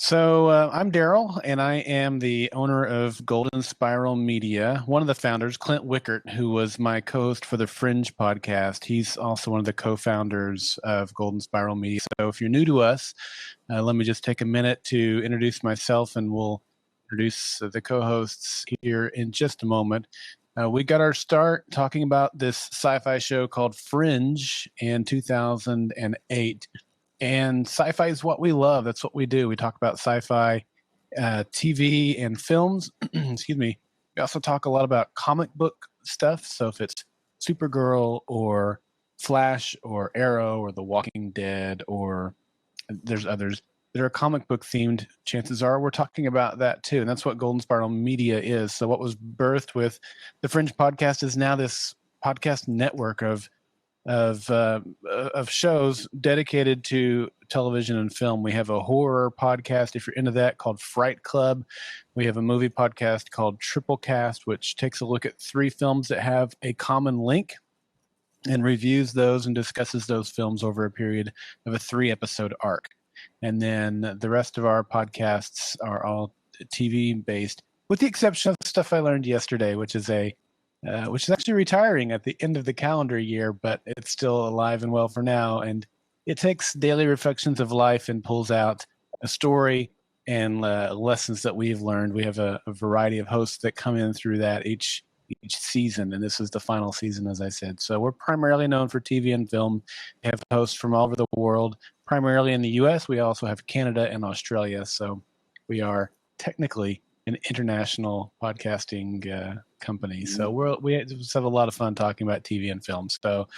I'm Darrell, and I am the owner of Golden Spiral Media. One of the founders, Clint Wickert, who was my co-host for the Fringe podcast, he's also one of the co-founders of Golden Spiral Media. So if you're new to us, let me just take a minute to introduce myself, and we'll introduce the co-hosts here in just a moment. We got our start talking about this sci-fi show called Fringe in 2008. And sci-fi is what we love. That's what we do. We talk about sci-fi TV and films. Excuse me. We also talk a lot about comic book stuff. So if it's Supergirl or Flash or Arrow or The Walking Dead, or there's others that are comic book themed, chances are we're talking about that too. And that's what Golden Spiral Media is. So what was birthed with the Fringe podcast is now this podcast network of shows dedicated to television and film. We have a horror podcast, if you're into that, called Fright Club. We have a movie podcast called Triple Cast, which takes a look at 3 films that have a common link and reviews those and discusses those films over a period of a 3-episode arc. And then the rest of our podcasts are all TV based, with the exception of stuff I learned yesterday, which is actually retiring at the end of the calendar year, but it's still alive and well for now. And it takes daily reflections of life and pulls out a story and lessons that we've learned. We have a variety of hosts that come in through that each season, and this is the final season, as I said. So we're primarily known for TV and film. We have hosts from all over the world, primarily in the U.S. We also have Canada and Australia. So we are technically an international podcasting company. So we just have a lot of fun talking about TV and film. So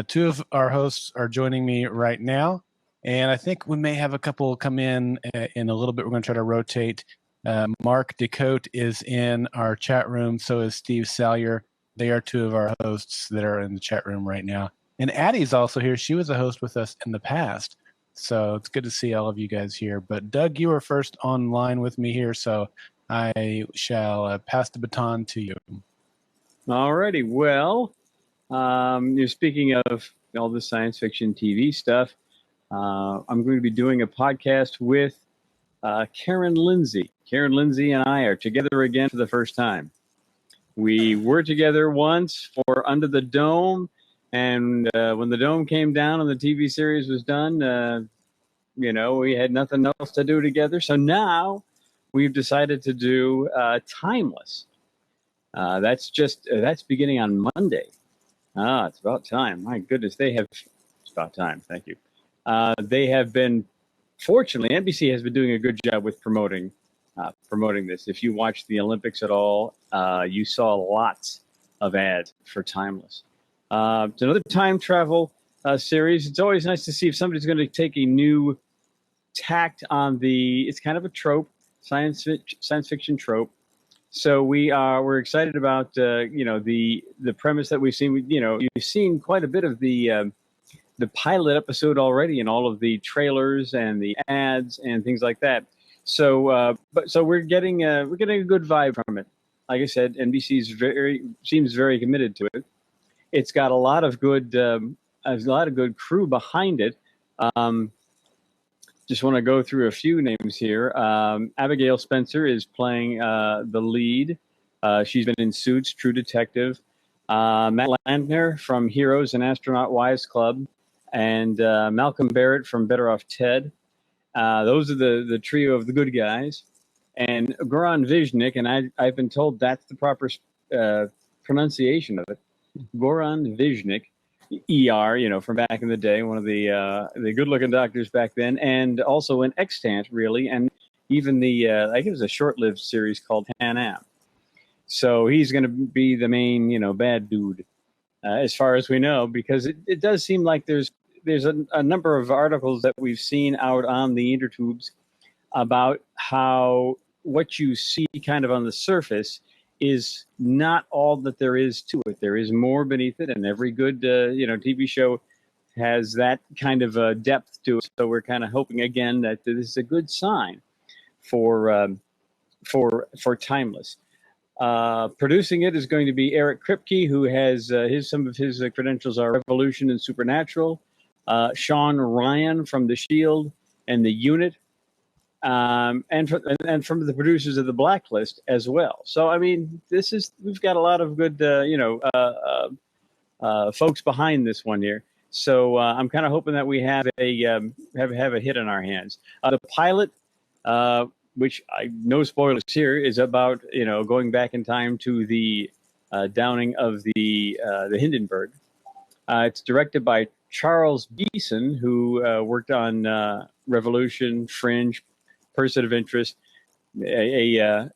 2 of our hosts are joining me right now, and I think we may have a couple come in a little bit. We're going to try to rotate. Mark DeCote is in our chat room. So is Steve Salyer. They are 2 of our hosts that are in the chat room right now. And Addie's also here. She was a host with us in the past. So it's good to see all of you guys here. But Doug, you were first online with me here, so I shall pass the baton to you. All righty. Well, you're speaking of all the science fiction TV stuff. I'm going to be doing a podcast with Karen Lindsay. Karen Lindsay and I are together again for the first time. We were together once for Under the Dome, and when the dome came down and the TV series was done, we had nothing else to do together. So now we've decided to do Timeless. That's beginning on Monday. It's about time. My goodness, it's about time. Thank you. They have been, fortunately, NBC has been doing a good job with promoting this. If you watched the Olympics at all, you saw lots of ads for Timeless. It's another time travel series. It's always nice to see if somebody's going to take a new tact on it's kind of a trope, science fiction trope. So we're excited about the premise that we've seen. You've seen quite a bit of the pilot episode already, and all of the trailers and the ads and things like that. So we're getting a good vibe from it. Like I said, NBC seems very committed to it. It's got a lot of good crew behind it. Just want to go through a few names here. Abigail Spencer is playing the lead. She's been in Suits, True Detective. Matt Landner from Heroes and Astronaut Wives Club, and Malcolm Barrett from Better Off Ted. Those are the trio of the good guys. And Goran Viznik, and I've been told that's the proper pronunciation of it. Goran Viznik. ER, from back in the day, one of the good-looking doctors back then, and also in Extant, really, and even I think it was a short-lived series called Pan-Am. So he's going to be the main, bad dude, as far as we know, because it does seem like there's a number of articles that we've seen out on the intertubes about how what you see kind of on the surface is not all that there is to it. There is more beneath it, and every good TV show has that kind of depth to it. So we're kind of hoping again that this is a good sign for Timeless. Producing it is going to be Eric Kripke, who has some of his credentials are Revolution and Supernatural. Sean Ryan from The Shield and The Unit. and from the producers of the Blacklist as well. So I mean, we've got a lot of good folks behind this one here. So I'm kind of hoping that we have a hit on our hands. The pilot, which I no spoilers here, is about going back in time to the downing of the Hindenburg. It's directed by Charles Beeson, who worked on Revolution, Fringe, Person of Interest. A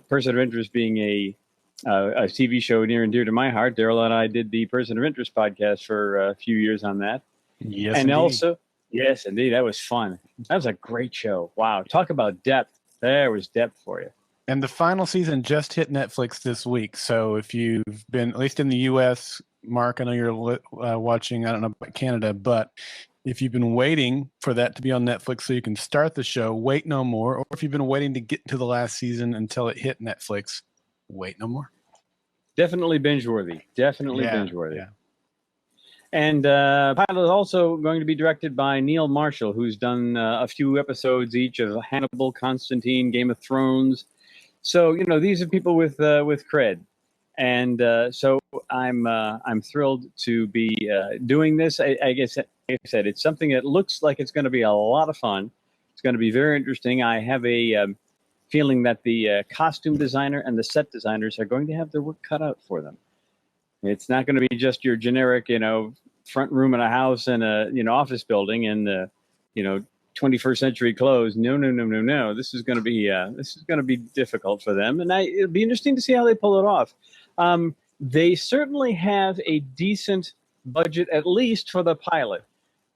Person of Interest being a TV show near and dear to my heart. Darrell and I did the Person of Interest podcast for a few years on that. Yes, and indeed. Also, yes, indeed, that was fun. That was a great show. Wow, talk about depth. There was depth for you. And the final season just hit Netflix this week. So if you've been, at least in the U.S., Mark, I know you're watching, I don't know about Canada, but if you've been waiting for that to be on Netflix so you can start the show, wait no more. Or if you've been waiting to get to the last season until it hit Netflix, wait no more. Definitely binge-worthy. Binge-worthy. Yeah. And pilot is also going to be directed by Neil Marshall, who's done a few episodes each of Hannibal, Constantine, Game of Thrones. So these are people with cred, and so I'm thrilled to be doing this. I guess, like I said, it's something that looks like it's going to be a lot of fun. It's going to be very interesting. I have a feeling that the costume designer and the set designers are going to have their work cut out for them. It's not going to be just your generic, front room in a house and a office building and 21st century clothes. No. This is going to be difficult for them, and it'll be interesting to see how they pull it off. They certainly have a decent budget, at least for the pilot.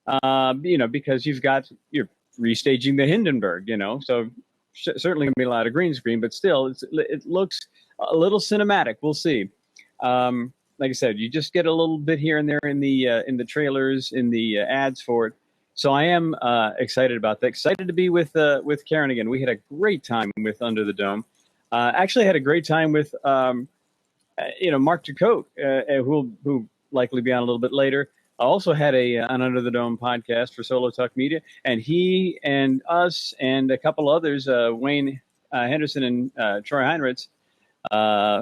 Because you're restaging the Hindenburg. So certainly going to be a lot of green screen, but still, it looks a little cinematic. We'll see. Like I said, you just get a little bit here and there in the trailers, in the ads for it. So I am excited about that. Excited to be with Karen again. We had a great time with Under the Dome. Actually had a great time with Mark Jacote, who'll likely be on a little bit later. I also had an Under the Dome podcast for Solo Talk Media, and he and us and a couple others, Wayne Henderson and Troy Heinrichs,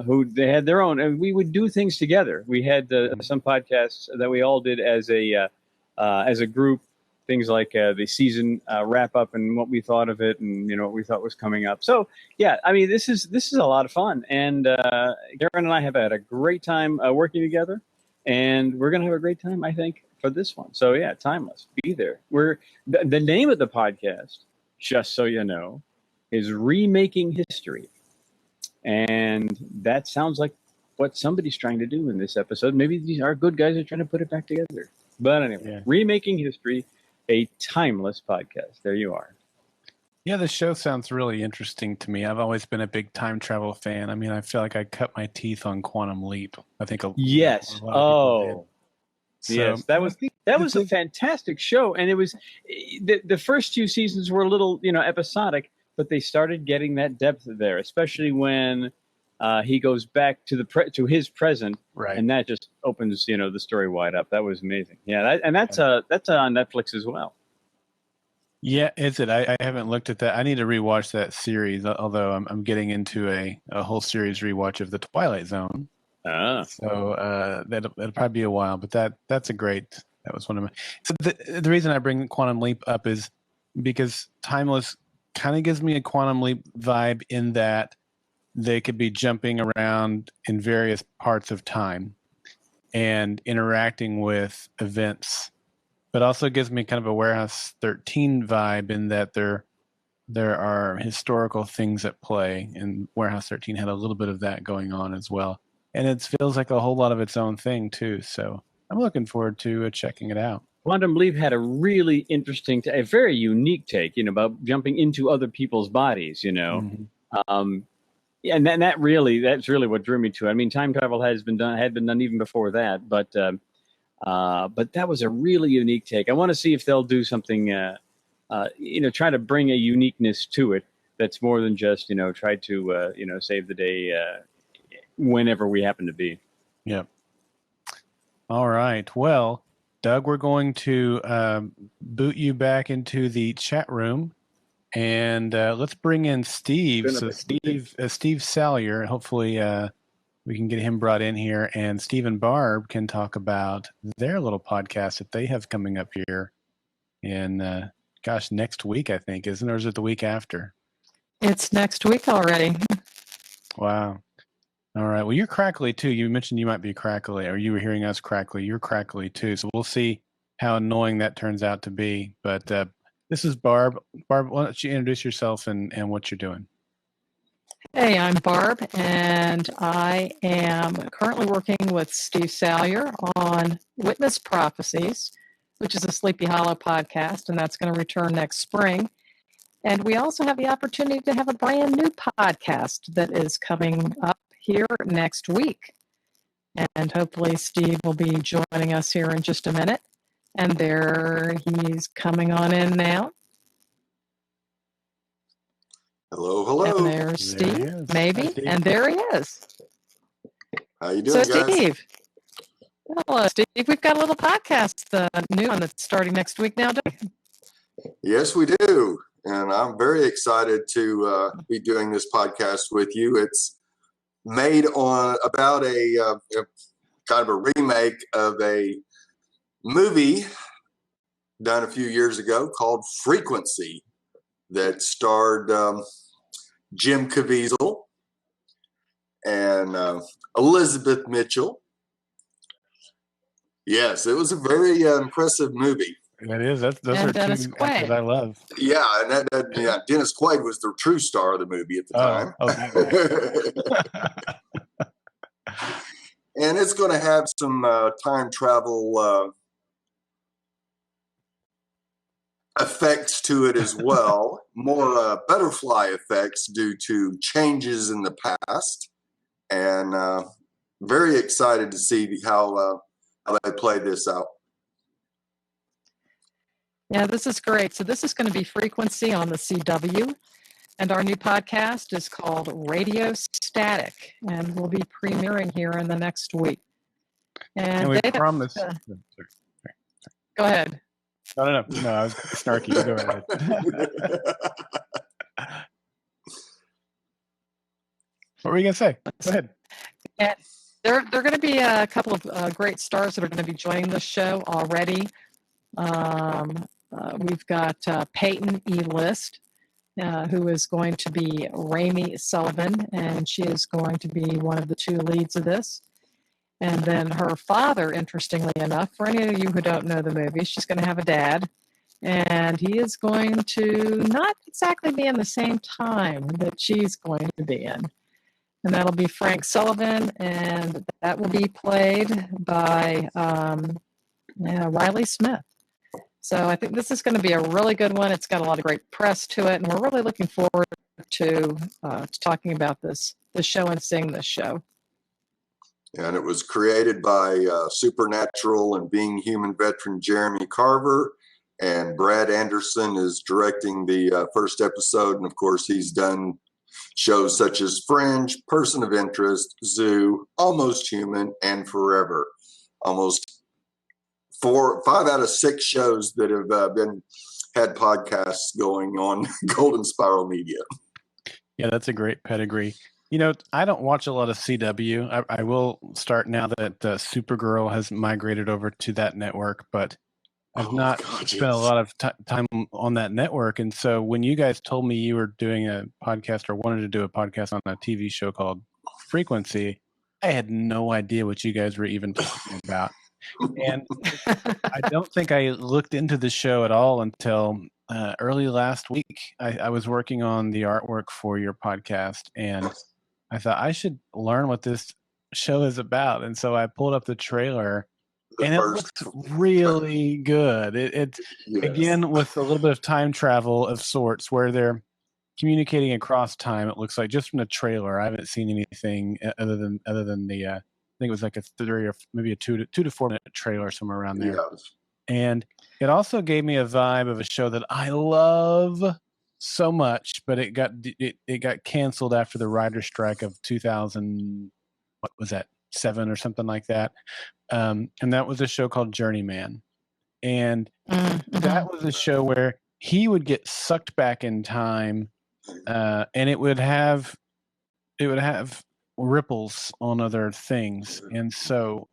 who they had their own, and we would do things together. We had some podcasts that we all did as a group, things like the season wrap up and what we thought of it, and what we thought was coming up. So yeah, I mean, this is a lot of fun, and Karen and I have had a great time working together, and we're gonna have a great time, I think, for this one. So yeah, Timeless, be there. The name of the podcast, just so you know, is Remaking History. And that sounds like what somebody's trying to do in this episode. Maybe these are good guys are trying to put it back together. But anyway, yeah. Remaking History, a timeless podcast. There you are. Yeah, the show sounds really interesting to me. I've always been a big time travel fan. I mean, I feel like I cut my teeth on Quantum Leap. I think yes. So, yes, that was a fantastic show, and it was the first few seasons were a little episodic. But they started getting that depth there, especially when he goes back to his present, right? And that just opens the story wide up. That was amazing. Yeah, that's on Netflix as well. Yeah, is it? I haven't looked at that. I need to rewatch that series. Although I'm getting into a whole series rewatch of The Twilight Zone. So that'll probably be a while. But that was one of my. So the reason I bring Quantum Leap up is because Timeless kind of gives me a Quantum Leap vibe in that they could be jumping around in various parts of time and interacting with events, but also gives me kind of a Warehouse 13 vibe in that there are historical things at play, and Warehouse 13 had a little bit of that going on as well. And it feels like a whole lot of its own thing too. So I'm looking forward to checking it out. Quantum Leap had a really interesting, a very unique take, about jumping into other people's bodies, Mm-hmm. And that's really what drew me to it. I mean, time travel had been done even before that, but that was a really unique take. I want to see if they'll do something, try to bring a uniqueness to it that's more than just, try to, save the day whenever we happen to be. Yep. All right. Well, Doug, we're going to boot you back into the chat room, And let's bring in Steve. So Steve Salyer, hopefully we can get him brought in here, and Steve and Barb can talk about their little podcast that they have coming up here in, next week, I think, isn't it? Or is it the week after? It's next week already. Wow. All right. Well, you're crackly too. You mentioned you might be crackly, or you were hearing us crackly. You're crackly too. So we'll see how annoying that turns out to be. But this is Barb. Barb, why don't you introduce yourself and what you're doing? Hey, I'm Barb, and I am currently working with Steve Salyer on Witness Prophecies, which is a Sleepy Hollow podcast, and that's going to return next spring. And we also have the opportunity to have a brand new podcast that is coming up here next week. And hopefully Steve will be joining us here in just a minute. And there he's coming on in now. Hello. And there's Steve, maybe. Hi, Steve. And there he is. How you doing, guys? Steve. Hello, Steve. We've got a little podcast, new one that's starting next week now, don't we? Yes, we do. And I'm very excited to be doing this podcast with you. It's made on about a kind of a remake of a movie done a few years ago called Frequency that starred Jim Caviezel and Elizabeth Mitchell. Yes, it was a very impressive movie. That is. Those are Dennis two actors I love. Yeah, and Dennis Quaid was the true star of the movie at the time. And it's going to have some time travel effects to it as well. More butterfly effects due to changes in the past. And very excited to see how they play this out. Yeah, this is great. So this is going to be Frequency on the CW. And our new podcast is called Radio Static. And we'll be premiering here in the next week. And we promise. Go ahead. No, I was snarky. Go ahead. What were you going to say? Go ahead. And there are going to be a couple of great stars that are going to be joining the show already. We've got Peyton E. List, who is going to be Ramey Sullivan, and she is going to be one of the two leads of this. And then her father, interestingly enough, for any of you who don't know the movie, she's going to have a dad, and he is going to not exactly be in the same time that she's going to be in. And that'll be Frank Sullivan, and that will be played by Riley Smith. So I think this is going to be a really good one. It's got a lot of great press to it, and we're really looking forward to talking about the show and seeing this show. And it was created by Supernatural and Being Human veteran Jeremy Carver, and Brad Anderson is directing the first episode. And of course, he's done shows such as Fringe, Person of Interest, Zoo, Almost Human, and Forever. Almost 5 out of 6 shows that have had podcasts going on Golden Spiral Media. Yeah, that's a great pedigree. You know, I don't watch a lot of CW. I will start now that Supergirl has migrated over to that network, but I've not spent a lot of time on that network. And so when you guys told me you were doing a podcast or wanted to do a podcast on a TV show called Frequency, I had no idea what you guys were even talking about. And I don't think I looked into the show at all until early last week. I was working on the artwork for your podcast, and I thought I should learn what this show is about. And so I pulled up the trailer, and it looks really good. It's yes. Again, with a little bit of time travel of sorts, where they're communicating across time. It looks like, just from the trailer. I haven't seen anything other than the I think it was like a 3 or maybe a 2 to 4 minute trailer somewhere around there. Yes. And it also gave me a vibe of a show that I love so much, but it got canceled after the writer's strike of 2000. What was that? 7 or something like that. And that was a show called Journeyman. And that was a show where he would get sucked back in time, and it would have ripples on other things. And so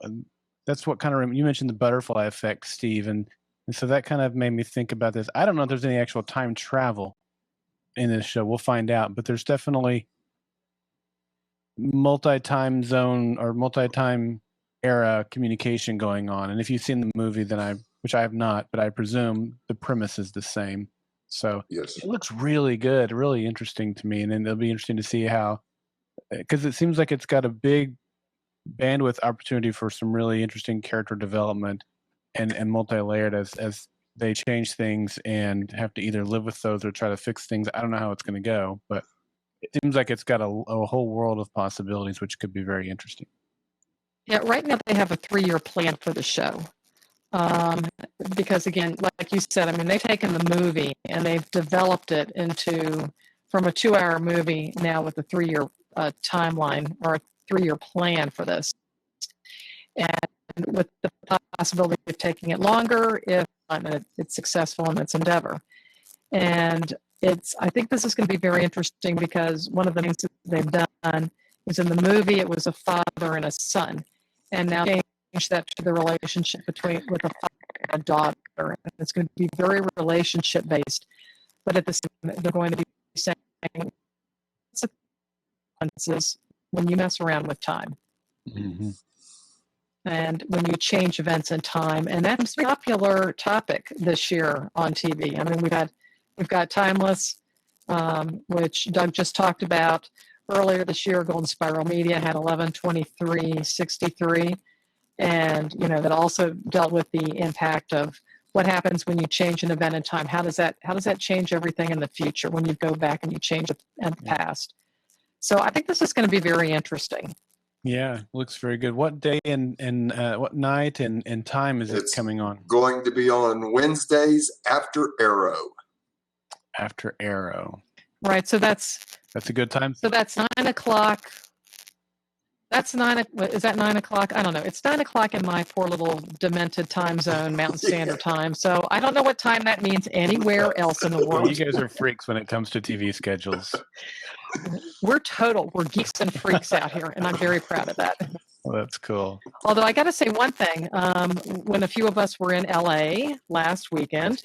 that's what kind of, you mentioned the butterfly effect, Steve, and so that kind of made me think about this. I don't know if there's any actual time travel in this show. We'll find out, but there's definitely multi-time zone or multi-time era communication going on. And if you've seen the movie, then which I have not, but I presume the premise is the same. So Yes. it looks really good, really interesting to me. And then it'll be interesting to see how, because it seems like it's got a big bandwidth opportunity for some really interesting character development and multi-layered as they change things and have to either live with those or try to fix things. I don't know how it's going to go, but it seems like it's got a whole world of possibilities, which could be very interesting. Yeah, right now they have a 3-year plan for the show. Because again, like you said, I mean, they've taken the movie and they've developed it from a 2-hour movie now with a 3-year timeline or a 3-year plan for this. And with the possibility of taking it longer if it's successful in its endeavor. And I think this is going to be very interesting because one of the things that they've done is in the movie, it was a father and a son. And now they change that to the relationship with a father and a daughter. And it's going to be very relationship based. But at the same time, they're going to be saying, consequences when you mess around with time. Mm-hmm. And when you change events in time. And that's a popular topic this year on TV. I mean, we've got Timeless, which Doug just talked about. Earlier this year, Golden Spiral Media had 11/23/63. And, that also dealt with the impact of what happens when you change an event in time. How does that change everything in the future when you go back and you change it in the past? So I think this is going to be very interesting. Yeah, looks very good. What day and what night and time is it coming on? Going to be on Wednesdays after Arrow. After Arrow. Right. So that's a good time. So that's 9 o'clock. Is that 9 o'clock? I don't know. It's 9 o'clock in my poor little demented time zone, Mountain Standard Time. So I don't know what time that means anywhere else in the world. Well, you guys are freaks when it comes to TV schedules. We're geeks and freaks out here, and I'm very proud of that. Well, that's cool. Although I got to say one thing, when a few of us were in LA last weekend,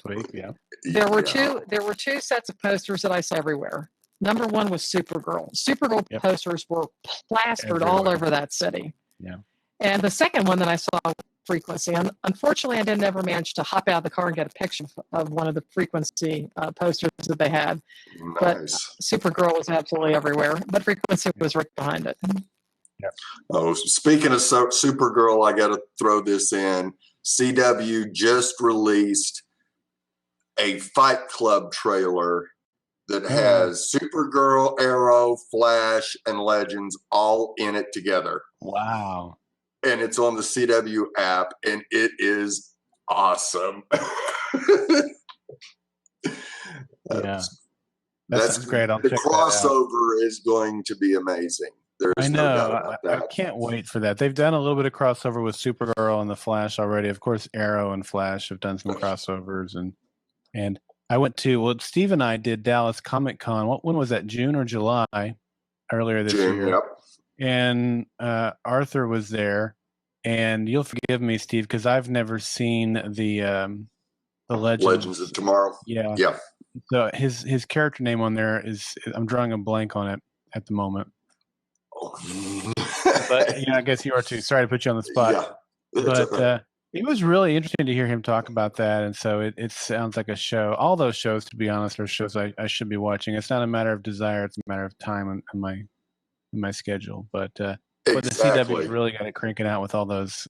there were two sets of posters that I saw everywhere. Number one was Supergirl. Supergirl posters were plastered all over that city. Yeah. And the second one that I saw was Frequency. And unfortunately, I didn't ever manage to hop out of the car and get a picture of one of the Frequency posters that they had. Nice. But Supergirl was absolutely everywhere. But Frequency was right behind it. Yeah. Oh, speaking of Supergirl, I got to throw this in. CW just released a Fight Club trailer that has Supergirl, Arrow, Flash, and Legends all in it together. Wow. And it's on the CW app, and it is awesome. That's great. The crossover is going to be amazing. There's no doubt about that. I can't wait for that. They've done a little bit of crossover with Supergirl and the Flash already. Of course, Arrow and Flash have done some crossovers, and I went to Steve and I did Dallas Comic Con. When was that? June or July? Earlier this year. Yep. And Arthur was there, and you'll forgive me, Steve, because I've never seen the Legends of Tomorrow. Yeah. Yeah. So his character name on there is, I'm drawing a blank on it at the moment. But I guess you are too. Sorry to put you on the spot. Yeah. But it was really interesting to hear him talk about that, and so it sounds like a show. All those shows, to be honest, are shows I should be watching. It's not a matter of desire; it's a matter of time in my schedule. But the CW's really got it cranking out with all those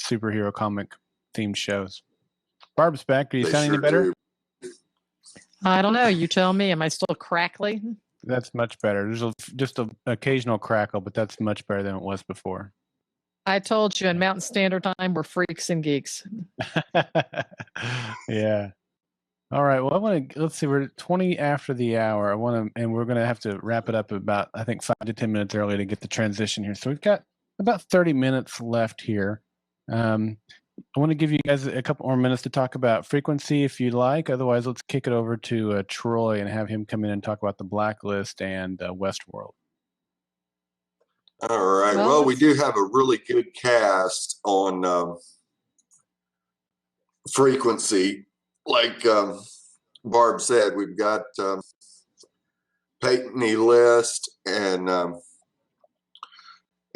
superhero comic themed shows. Barb's back. Do you sound any better? I don't know. You tell me. Am I still crackly? That's much better. There's just an occasional crackle, but that's much better than it was before. I told you in Mountain Standard Time, we're freaks and geeks. Yeah. All right. Well, let's see. We're 20 after the hour. And we're going to have to wrap it up about, I think, 5 to 10 minutes early to get the transition here. So we've got about 30 minutes left here. I want to give you guys a couple more minutes to talk about Frequency if you'd like. Otherwise, let's kick it over to Troy and have him come in and talk about The Blacklist and Westworld. All right. Well, we do have a really good cast on Frequency. Like Barb said, we've got Peyton E. List and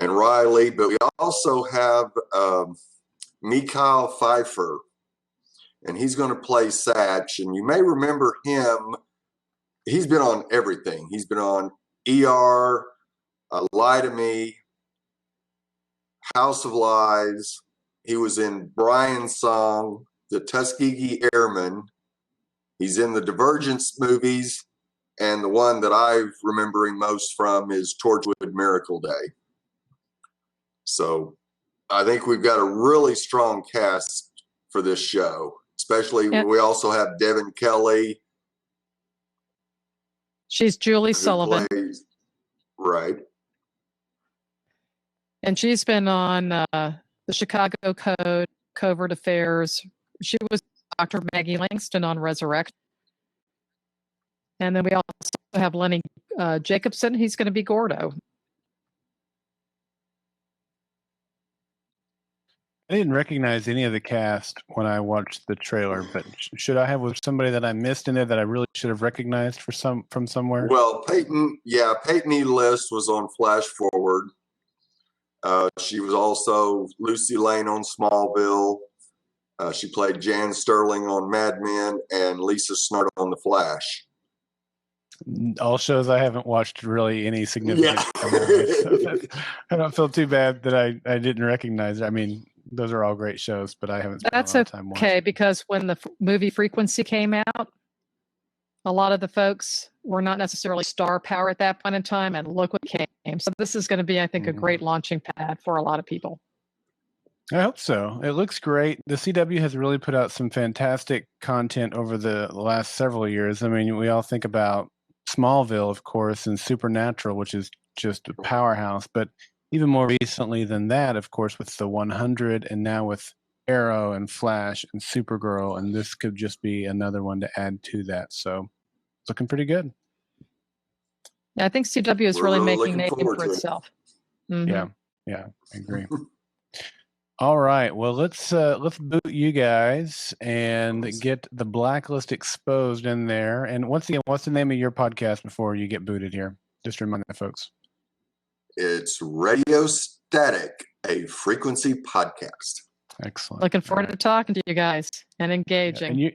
Riley, but we also have Mikhail Pfeiffer, and he's going to play Satch. And you may remember him. He's been on everything. He's been on ER, Lie to Me, House of Lies. He was in Brian's Song, The Tuskegee Airmen. He's in the Divergence movies, and the one that I remember him most from is Torchwood Miracle Day. So I think we've got a really strong cast for this show, especially we also have Devin Kelly. She's Julie Sullivan. Right. And she's been on the Chicago Code, Covert Affairs. She was Dr. Maggie Langston on Resurrect. And then we also have Lenny Jacobson. He's going to be Gordo. I didn't recognize any of the cast when I watched the trailer, but should I have with somebody that I missed in there that I really should have recognized from somewhere? Well, Peyton E. List was on Flash Forward. She was also Lucy Lane on Smallville. She played Jan Sterling on Mad Men and Lisa Snart on The Flash. All shows I haven't watched really any significant. Yeah. I don't feel too bad that I didn't recognize it. I mean, those are all great shows, but I haven't spent a lot of time watching. Okay, because when the movie Frequency came out, a lot of the folks were not necessarily star power at that point in time, and look what came. So this is going to be, I think, a great launching pad for a lot of people. I hope so. It looks great. The CW has really put out some fantastic content over the last several years. I mean, we all think about Smallville, of course, and Supernatural, which is just a powerhouse. But even more recently than that, of course, with the 100, and now with Arrow and Flash and Supergirl, and this could just be another one to add to that. So it's looking pretty good. Yeah, I think CW is really making a name for it. itself. Mm-hmm. Yeah, I agree. All right, well, let's boot you guys and get the Blacklist exposed in there. And once again, what's the name of your podcast before you get booted here? Just to remind the folks. It's Radio Static, a Frequency podcast. Excellent. Looking forward to talking to you guys and engaging. Yeah,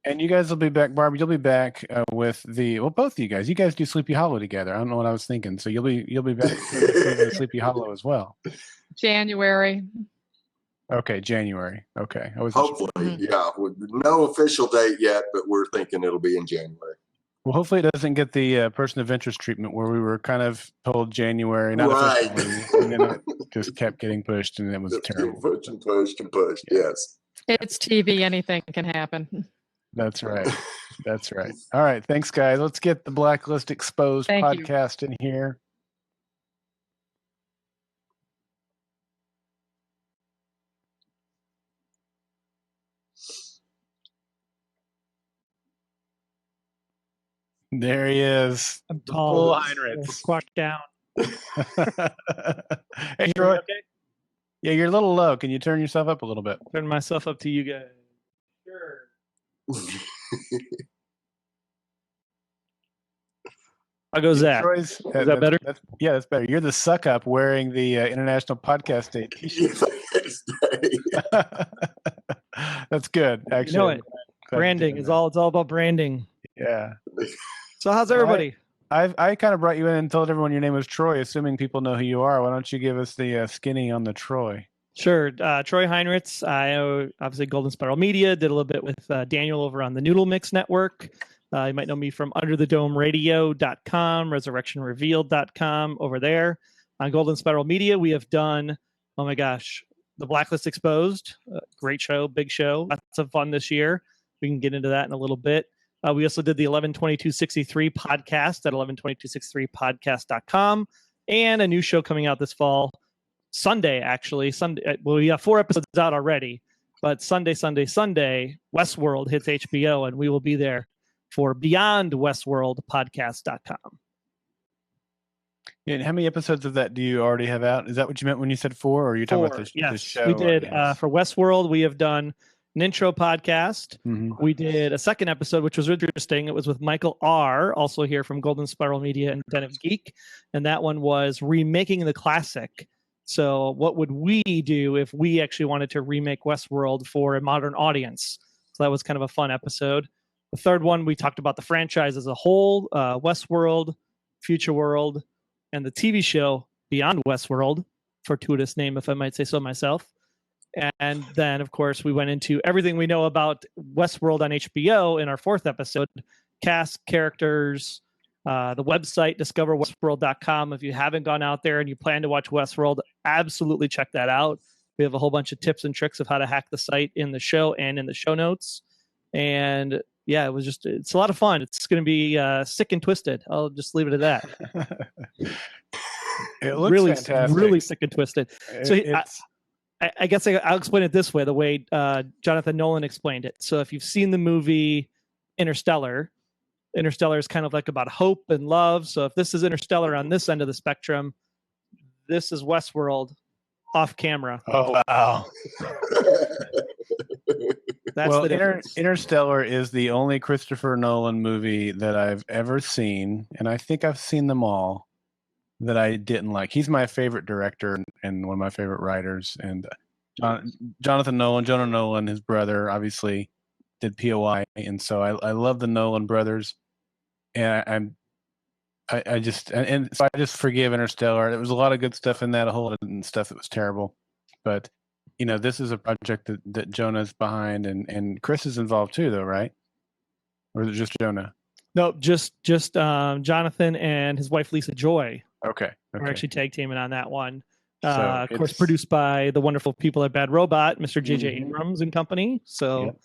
and you guys will be back, Barb. You'll be back with both of you guys. You guys do Sleepy Hollow together. I don't know what I was thinking. So you'll be back with Sleepy Hollow as well. January. Okay, January. Okay. Hopefully, yeah. With no official date yet, but we're thinking it'll be in January. Well, hopefully it doesn't get the person of interest treatment where we were kind of told January, not right. officially, and then it just kept getting pushed, and it was terrible. Pushed and pushed and pushed, yes. It's TV. Anything can happen. That's right. That's right. All right. Thanks, guys. Let's get the Blacklist Exposed podcast in here. There he is. I'm tall. Heinrich. Squashed down. Hey, Troy. Okay? Yeah, you're a little low. Can you turn yourself up a little bit? Turn myself up to you guys. Sure. How goes that? Is that better? That's better. You're the suck up wearing the International Podcast Day t-shirt. That's good, actually. You know it. Branding is all. It's all about branding. Yeah. So how's everybody? I kind of brought you in and told everyone your name was Troy, assuming people know who you are. Why don't you give us the skinny on the Troy? Sure. Troy Heinrich. I obviously Golden Spiral Media. Did a little bit with Daniel over on the Noodle Mix Network. You might know me from UnderTheDomeRadio.com, ResurrectionRevealed.com over there. On Golden Spiral Media, we have done, oh my gosh, The Blacklist Exposed. Great show, big show. Lots of fun this year. We can get into that in a little bit. We also did the 11/22/63 podcast at 11/22/63podcast.com, and a new show coming out this fall, Sunday, actually. Well, we have 4 episodes out already. But Sunday, Westworld hits HBO, and we will be there for Beyond Westworld podcast.com. And how many episodes of that do you already have out? Is that what you meant when you said 4, or are you talking about the Yes, show? we did. Yes. For Westworld, we have done an intro podcast. Mhm. We did a second episode, which was interesting. It was with Michael R., also here from Golden Spiral Media and Den of Geek. And that one was remaking the classic. So what would we do if we actually wanted to remake Westworld for a modern audience? So that was kind of a fun episode. The third one, we talked about the franchise as a whole, Westworld, Future World, and the TV show Beyond Westworld, fortuitous name if I might say so myself. And then, of course, we went into everything we know about Westworld on HBO in our fourth episode, cast, characters, the website, discoverwestworld.com. If you haven't gone out there and you plan to watch Westworld, absolutely check that out. We have a whole bunch of tips and tricks of how to hack the site in the show and in the show notes. And yeah, it's a lot of fun. It's going to be sick and twisted. I'll just leave it at that. It looks really, fantastic. really sick and twisted. So I guess I'll explain it this way, the way Jonathan Nolan explained it. So if you've seen the movie Interstellar is kind of like about hope and love. So if this is Interstellar on this end of the spectrum, this is Westworld off camera. Oh, wow. That's well, the difference. Interstellar is the only Christopher Nolan movie that I've ever seen, and I think I've seen them all, that I didn't like. He's my favorite director and one of my favorite writers. And Jonah Nolan, his brother, obviously did POI, and so I love the Nolan brothers. And I just forgive Interstellar. There was a lot of good stuff in that, a whole lot of stuff that was terrible. But this is a project that Jonah's behind, and Chris is involved too, though, right? Or is it just Jonah? No, just Jonathan and his wife Lisa Joy. Okay. We're actually tag teaming on that one. So of course, produced by the wonderful people at Bad Robot, Mr. J.J. Abrams and company. So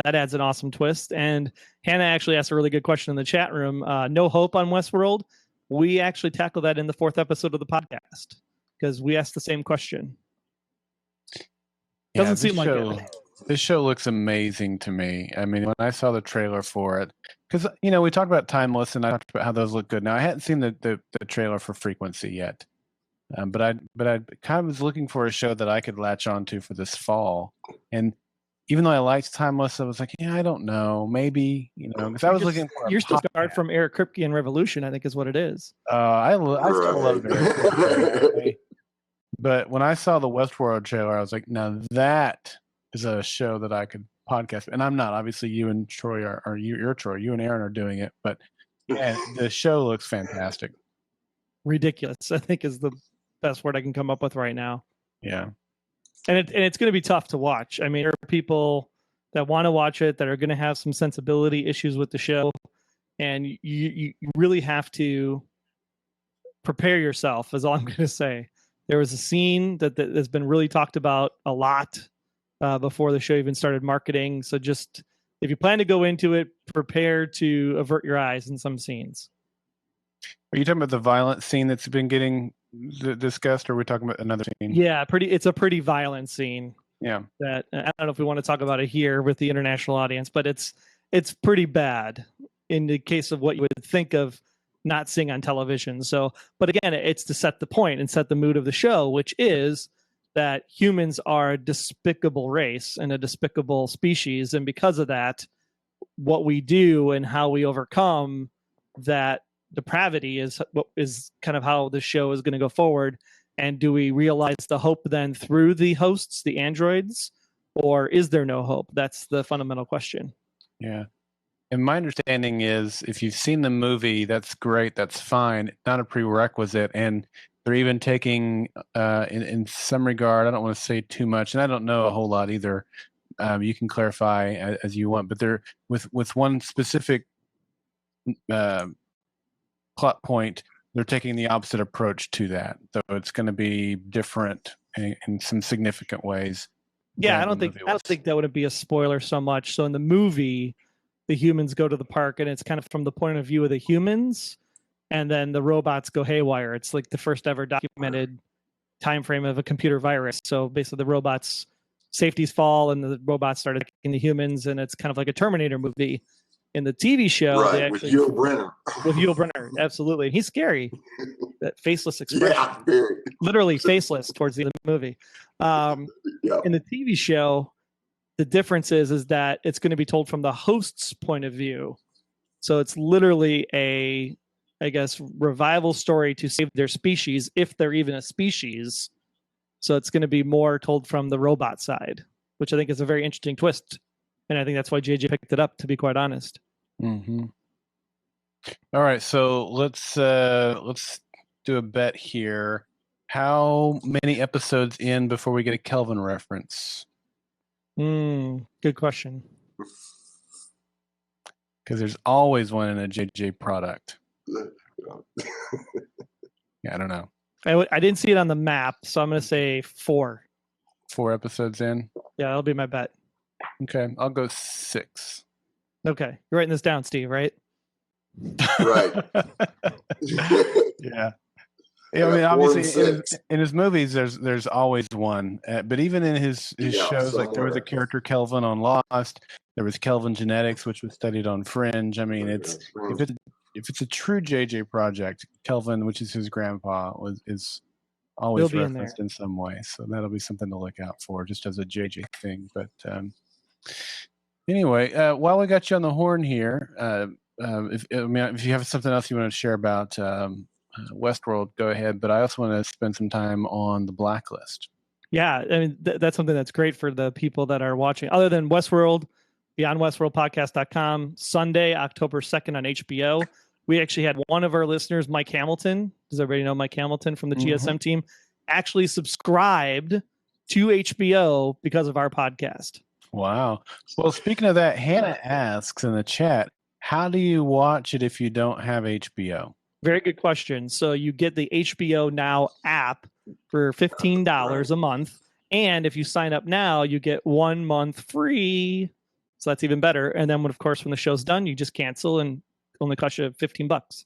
that adds an awesome twist. And Hannah actually asked a really good question in the chat room. No hope on Westworld. We actually tackled that in the fourth episode of the podcast because we asked the same question. Doesn't seem like it. This show looks amazing to me. I mean, when I saw the trailer for it, because we talked about Timeless, and I talked about how those look good. Now I hadn't seen the trailer for Frequency yet, but I kind of was looking for a show that I could latch onto for this fall. And even though I liked Timeless, I was like, I don't know, maybe because I was looking for. You're still scarred from Eric Kripke and Revolution, I think, is what it is. I still love it. But when I saw the Westworld trailer, I was like, now that is a show that I could podcast. And I'm not. Obviously, you and Troy you're Troy. You and Aaron are doing it. But the show looks fantastic. Ridiculous, I think, is the best word I can come up with right now. Yeah. And it's going to be tough to watch. I mean, there are people that want to watch it that are going to have some sensibility issues with the show. And you really have to prepare yourself, is all I'm going to say. There was a scene that has been really talked about a lot before the show even started marketing. So just, if you plan to go into it, prepare to avert your eyes in some scenes. Are you talking about the violent scene that's been getting discussed, or are we talking about another scene? Yeah, it's a pretty violent scene. Yeah. That I don't know if we want to talk about it here with the international audience, but it's pretty bad in the case of what you would think of not seeing on television. So, but again, it's to set the point and set the mood of the show, which is that humans are a despicable race and a despicable species. And because of that, what we do and how we overcome that depravity is kind of how the show is going to go forward. And do we realize the hope then through the hosts, the androids, or is there no hope? That's the fundamental question. Yeah. And my understanding is if you've seen the movie, that's great. That's fine. Not a prerequisite. And they're even taking, in some regard, I don't want to say too much, and I don't know a whole lot either. You can clarify as you want, but they're with one specific plot point, they're taking the opposite approach to that. So it's going to be different in some significant ways. Yeah, I don't think that would be a spoiler so much. So in the movie, the humans go to the park, and it's kind of from the point of view of the humans, and then the robots go haywire. It's like the first ever documented time frame of a computer virus. So basically, the robots safeties fall and the robots start attacking the humans, and it's kind of like a Terminator movie. In the TV show, they with actually Yul Brynner. with Yul Brynner, absolutely. He's scary. That faceless expression, Yeah, very. literally faceless towards the end of the movie. Yeah. In the TV show, the difference is that it's going to be told from the host's point of view. So it's literally a, I guess, revival story to save their species, if they're even a species. So it's going to be more told from the robot side, which I think is a very interesting twist. And I think that's why JJ picked it up, to be quite honest. Mm-hmm. All right, so let's do a bet here. How many episodes in before we get a Kelvin reference? Good question. Because there's always one in a JJ product. Yeah, I don't know. I didn't see it on the map, so I'm going to say 4. 4 episodes in? Yeah, that'll be my bet. Okay, I'll go 6. Okay, you're writing this down, Steve, right? Right. Yeah. Yeah, I mean, obviously, in his movies, there's always one. But even in his shows, like there was a character Kelvin on Lost. There was Kelvin Genetics, which was studied on Fringe. I mean, if it's a true JJ project, Kelvin, which is his grandpa, is always referenced in some way. So that'll be something to look out for, just as a JJ thing. But anyway, while we got you on the horn here, if you have something else you want to share about Westworld, go ahead. But I also want to spend some time on the Blacklist. Yeah, I mean, that's something that's great for the people that are watching. Other than Westworld, beyondwestworldpodcast.com, Sunday, October 2nd on HBO. We actually had one of our listeners, Mike Hamilton. Does everybody know Mike Hamilton from the GSM team? Actually subscribed to HBO because of our podcast. Wow. Well, speaking of that, Hannah asks in the chat, how do you watch it if you don't have HBO? Very good question. So you get the HBO Now app for $15 a month. And if you sign up now, you get 1 month free. So that's even better. And then, of course, when the show's done, you just cancel and only cost you $15.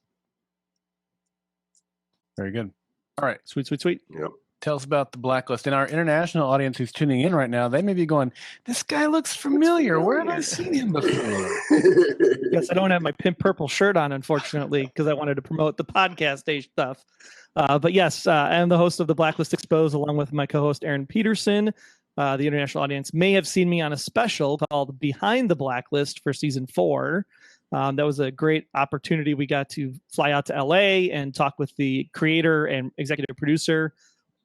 Very good. All right. Sweet. Yep. Tell us about the Blacklist. And our international audience who's tuning in right now, they may be going, this guy looks familiar. Where have I seen him before? Yes, I don't have my pimp purple shirt on, unfortunately, because I wanted to promote the podcast stage stuff. But yes, I am the host of the Blacklist Exposed, along with my co-host, Aaron Peterson. The international audience may have seen me on a special called Behind the Blacklist for season 4. That was a great opportunity. We got to fly out to LA and talk with the creator and executive producer,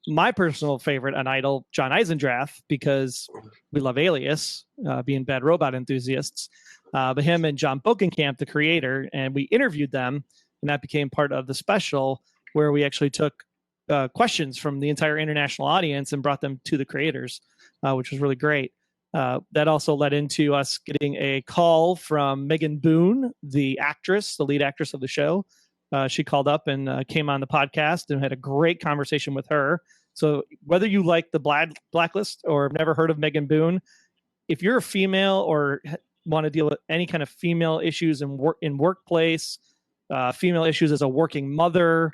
my personal favorite on Idol, John Eisendrath, because we love Alias, being bad robot enthusiasts. But him and John Bokenkamp, the creator, and we interviewed them, and that became part of the special where we actually took questions from the entire international audience and brought them to the creators, which was really great. That also led into us getting a call from Megan Boone, the actress, the lead actress of the show. She called up and came on the podcast and had a great conversation with her. So whether you like the Blacklist or have never heard of Megan Boone, if you're a female or want to deal with any kind of female issues in workplace, female issues as a working mother,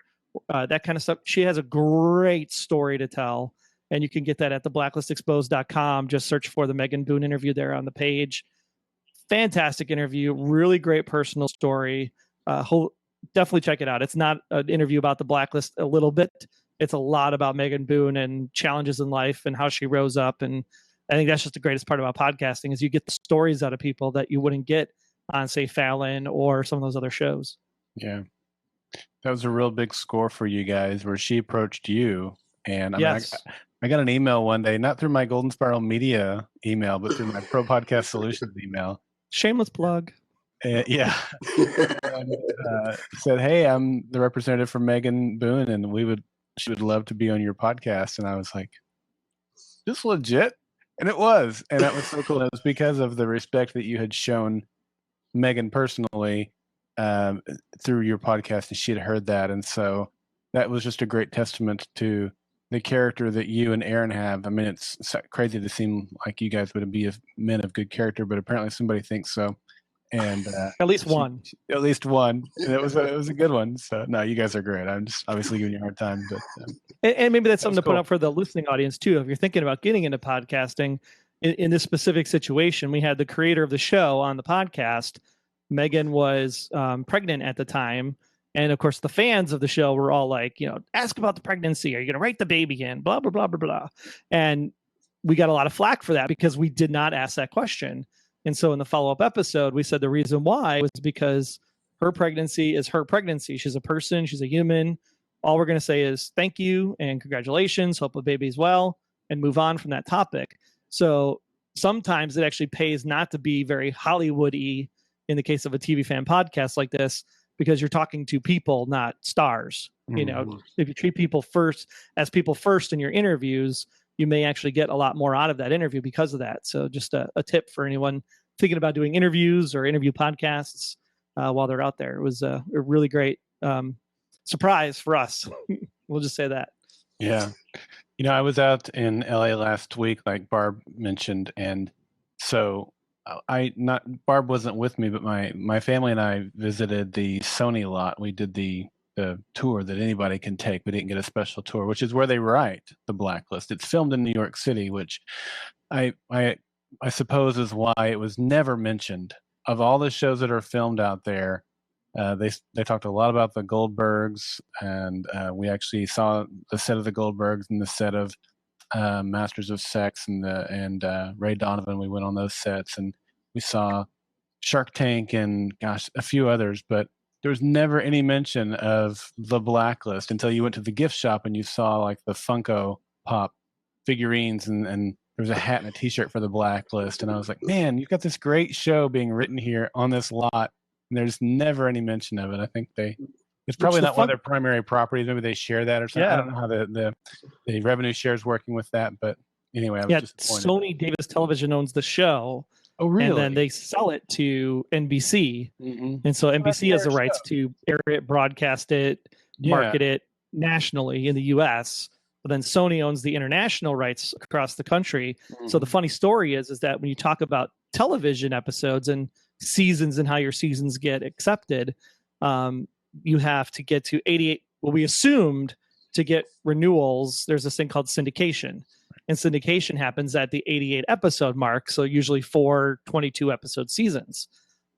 that kind of stuff, she has a great story to tell. And you can get that at theblacklistexposed.com. Just search for the Megan Boone interview there on the page. Fantastic interview, really great personal story. Definitely check it out. It's not an interview about the Blacklist a little bit. It's a lot about Megan Boone and challenges in life and how she rose up. And I think that's just the greatest part about podcasting is you get the stories out of people that you wouldn't get on, say, Fallon or some of those other shows. Yeah. That was a real big score for you guys where she approached you. And yes. I got an email one day, not through my Golden Spiral Media email, but through my Pro Podcast Solutions email. Shameless plug. Yeah. And, said, hey, I'm the representative for Megan Boone, and she would love to be on your podcast. And I was like, this legit? And it was. And that was so cool. It was because of the respect that you had shown Megan personally through your podcast, and she had heard that. And so that was just a great testament to the character that you and Aaron have. I mean, it's crazy to seem like you guys would be men of good character, but apparently somebody thinks so. And at least one. And it was a good one. So no, you guys are great. I'm just obviously giving you a hard time, but and maybe that's something to put up for the listening audience too. If you're thinking about getting into podcasting, in this specific situation, we had the creator of the show on the podcast. Megan was pregnant at the time. And of course, the fans of the show were all like, ask about the pregnancy. Are you going to write the baby in? Blah, blah, blah, blah, blah. And we got a lot of flack for that because we did not ask that question. And so in the follow-up episode, we said the reason why was because her pregnancy is her pregnancy. She's a person. She's a human. All we're going to say is thank you and congratulations. Hope the baby's well, and move on from that topic. So sometimes it actually pays not to be very Hollywood-y in the case of a TV fan podcast like this, because you're talking to people, not stars. If you treat people first in your interviews, you may actually get a lot more out of that interview because of that. So just a tip for anyone thinking about doing interviews or interview podcasts while they're out there. It was a really great surprise for us. We'll just say that. Yeah. I was out in LA last week, like Barb mentioned. And so Barb wasn't with me, but my family and I visited the Sony lot. We did the tour that anybody can take. We didn't get a special tour, which is where they write The Blacklist. It's filmed in New York City, which I suppose is why it was never mentioned. Of all the shows that are filmed out there, they talked a lot about the Goldbergs, and we actually saw the set of the Goldbergs and the set of Masters of Sex and Ray Donovan. We went on those sets, and we saw Shark Tank and a few others, but there was never any mention of The Blacklist until you went to the gift shop and you saw like the Funko Pop figurines and there was a hat and a t-shirt for The Blacklist. And I was like, man, you've got this great show being written here on this lot. And there's never any mention of it. I think it's probably not one of their primary properties. Maybe they share that or something. Yeah. I don't know how the revenue share is working with that, but anyway, I was disappointed. Sony Davis Television owns the show. Oh, really? And then they sell it to NBC. Mm-hmm. And so NBC has the rights to air it, broadcast it, market it nationally in the US. But then Sony owns the international rights across the country. Mm-hmm. So the funny story is that when you talk about television episodes and seasons and how your seasons get accepted, you have to get to 88. Well, we assumed to get renewals, there's this thing called syndication. And syndication happens at the 88 episode mark. So usually 4 22 episode seasons.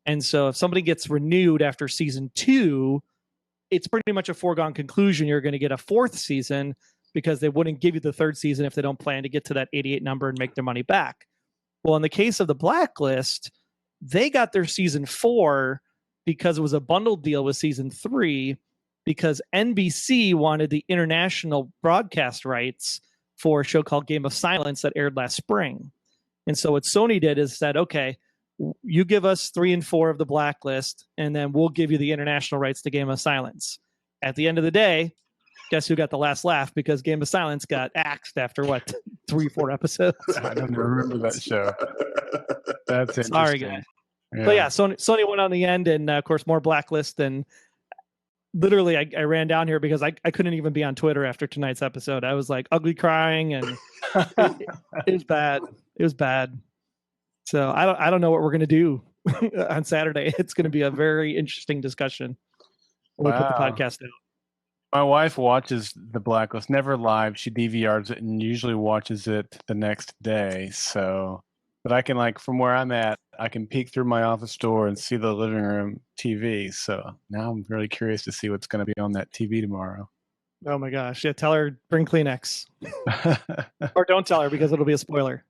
And so if somebody gets renewed after season 2, it's pretty much a foregone conclusion you're going to get a 4th season, because they wouldn't give you the 3rd season if they don't plan to get to that 88 number and make their money back. Well, in the case of The Blacklist, they got their season 4 because it was a bundled deal with season 3, because NBC wanted the international broadcast rights for a show called Game of Silence that aired last spring. And so what Sony did is said, okay, you give us 3 and 4 of The Blacklist, and then we'll give you the international rights to Game of Silence. At the end of the day, guess who got the last laugh? Because Game of Silence got axed after 3-4 episodes. I don't remember that show. That's interesting. Sorry, guys. Yeah. But yeah, Sony went on the end, and of course more Blacklist. And literally, I ran down here because I couldn't even be on Twitter after tonight's episode. I was like ugly crying, and it was bad. It was bad. So I don't know what we're gonna do on Saturday. It's going to be a very interesting discussion. We'll put the podcast out. My wife watches The Blacklist, never live. She DVRs it and usually watches it the next day. So, but I can, like, from where I'm at, I can peek through my office door and see the living room TV. So now I'm really curious to see what's going to be on that TV tomorrow. Oh my gosh. Yeah. Tell her, bring Kleenex. Or don't tell her, because it'll be a spoiler.